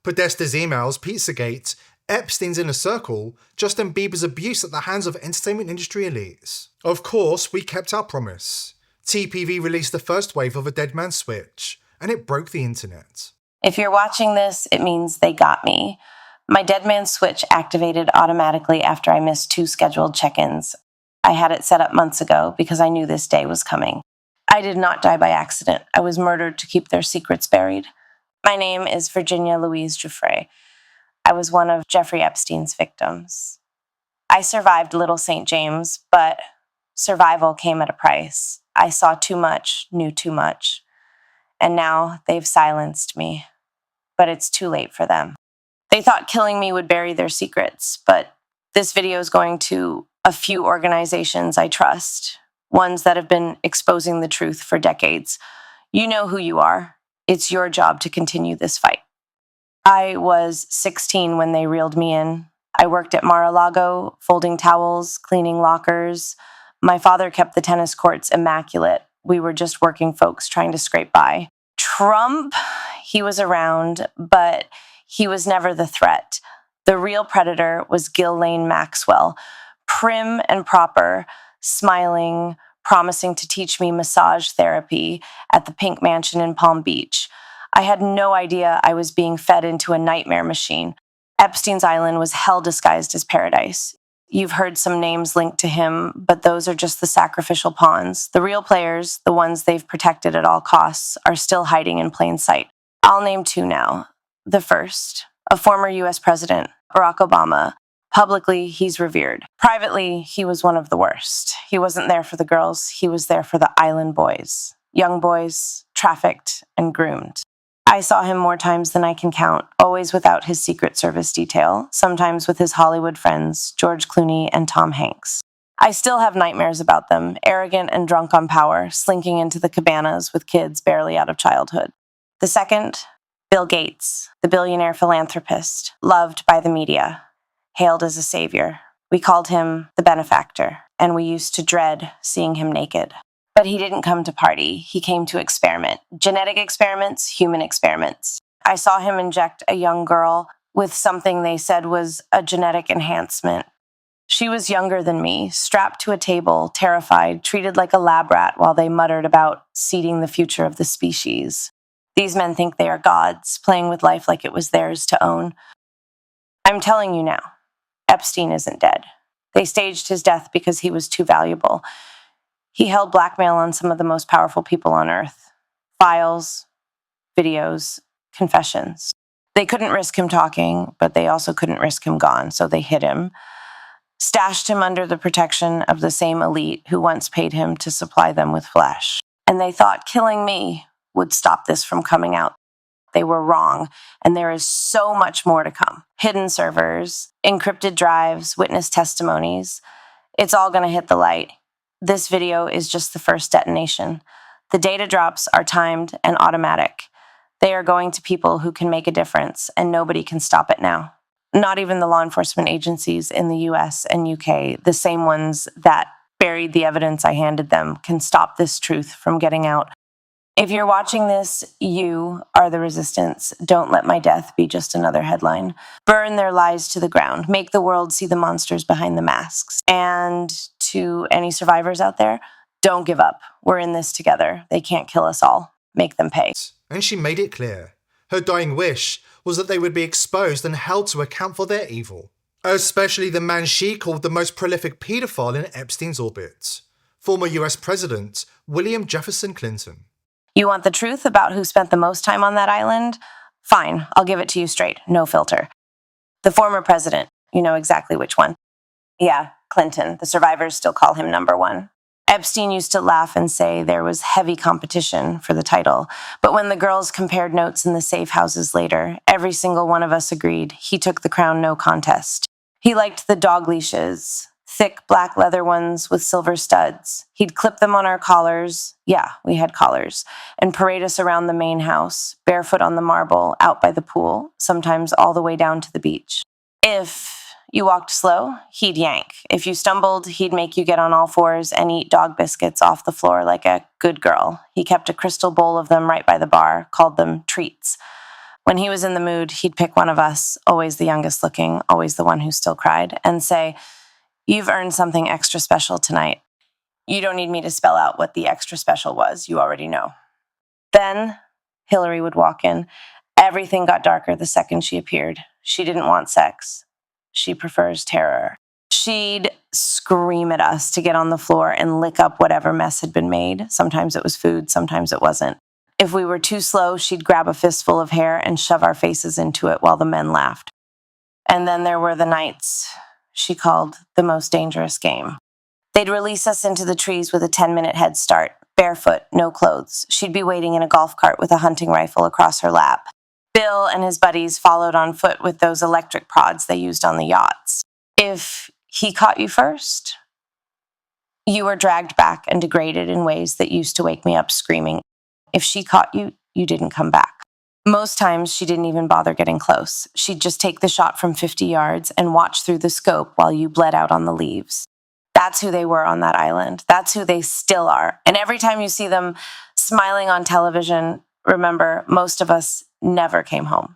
Podesta's emails, Pizzagate, Epstein's inner circle, Justin Bieber's abuse at the hands of entertainment industry elites. Of course, we kept our promise. TPV released the first wave of a Dead Man Switch, and it broke the internet. If you're watching this, it means they got me. My Dead Man Switch activated automatically after I missed 2 scheduled check-ins. I had it set up months ago because I knew this day was coming. I did not die by accident. I was murdered to keep their secrets buried. My name is Virginia Louise Giuffre. I was one of Jeffrey Epstein's victims. I survived Little St. James, but survival came at a price. I saw too much, knew too much. And now they've silenced me. But it's too late for them. They thought killing me would bury their secrets, but this video is going to a few organizations I trust, ones that have been exposing the truth for decades. You know who you are. It's your job to continue this fight. I was 16 when they reeled me in. I worked at Mar-a-Lago, folding towels, cleaning lockers. My father kept the tennis courts immaculate. We were just working folks trying to scrape by. Trump, he was around, but he was never the threat. The real predator was Ghislaine Maxwell, prim and proper, smiling, promising to teach me massage therapy at the Pink Mansion in Palm Beach. I had no idea I was being fed into a nightmare machine. Epstein's Island was hell disguised as paradise. You've heard some names linked to him, but those are just the sacrificial pawns. The real players, the ones they've protected at all costs, are still hiding in plain sight. I'll name 2 now. The first, a former U.S. president, Barack Obama. Publicly, he's revered. Privately, he was one of the worst. He wasn't there for the girls. He was there for the island boys. Young boys, trafficked and groomed. I saw him more times than I can count, always without his Secret Service detail, sometimes with his Hollywood friends, George Clooney and Tom Hanks. I still have nightmares about them, arrogant and drunk on power, slinking into the cabanas with kids barely out of childhood. The second, Bill Gates, the billionaire philanthropist, loved by the media, hailed as a savior. We called him the benefactor, and we used to dread seeing him naked. But he didn't come to party. He came to experiment. Genetic experiments, human experiments. I saw him inject a young girl with something they said was a genetic enhancement. She was younger than me, strapped to a table, terrified, treated like a lab rat while they muttered about seeding the future of the species. These men think they are gods, playing with life like it was theirs to own. I'm telling you now, Epstein isn't dead. They staged his death because he was too valuable. He held blackmail on some of the most powerful people on Earth. Files, videos, confessions. They couldn't risk him talking, but they also couldn't risk him gone, so they hid him. Stashed him under the protection of the same elite who once paid him to supply them with flesh. And they thought killing me would stop this from coming out. They were wrong, and there is so much more to come. Hidden servers, encrypted drives, witness testimonies. It's all going to hit the light. This video is just the first detonation. The data drops are timed and automatic. They are going to people who can make a difference, and nobody can stop it now. Not even the law enforcement agencies in the US and UK, the same ones that buried the evidence I handed them, can stop this truth from getting out. If you're watching this, you are the resistance. Don't let my death be just another headline. Burn their lies to the ground. Make the world see the monsters behind the masks. And to any survivors out there, don't give up. We're in this together. They can't kill us all. Make them pay. And she made it clear. Her dying wish was that they would be exposed and held to account for their evil. Especially the man she called the most prolific pedophile in Epstein's orbit. Former US President William Jefferson Clinton. You want the truth about who spent the most time on that island? Fine, I'll give it to you straight, no filter. The former president, you know exactly which one. Yeah, Clinton. The survivors still call him number 1. Epstein used to laugh and say there was heavy competition for the title, but when the girls compared notes in the safe houses later, every single one of us agreed he took the crown no contest. He liked the dog leashes, thick black leather ones with silver studs. He'd clip them on our collars, yeah, we had collars, and parade us around the main house, barefoot on the marble, out by the pool, sometimes all the way down to the beach. If you walked slow, he'd yank. If you stumbled, he'd make you get on all fours and eat dog biscuits off the floor like a good girl. He kept a crystal bowl of them right by the bar, called them treats. When he was in the mood, he'd pick one of us, always the youngest looking, always the one who still cried, and say, "You've earned something extra special tonight. You don't need me to spell out what the extra special was. You already know." Then Hillary would walk in. Everything got darker the second she appeared. She didn't want sex. She prefers terror. She'd scream at us to get on the floor and lick up whatever mess had been made. Sometimes it was food, sometimes it wasn't. If we were too slow, she'd grab a fistful of hair and shove our faces into it while the men laughed. And then there were the nights she called the most dangerous game. They'd release us into the trees with a 10-minute head start, barefoot, no clothes. She'd be waiting in a golf cart with a hunting rifle across her lap. Bill and his buddies followed on foot with those electric prods they used on the yachts. If he caught you first, you were dragged back and degraded in ways that used to wake me up screaming. If she caught you, you didn't come back. Most times, she didn't even bother getting close. She'd just take the shot from 50 yards and watch through the scope while you bled out on the leaves. That's who they were on that island. That's who they still are. And every time you see them smiling on television, remember, most of us never came home.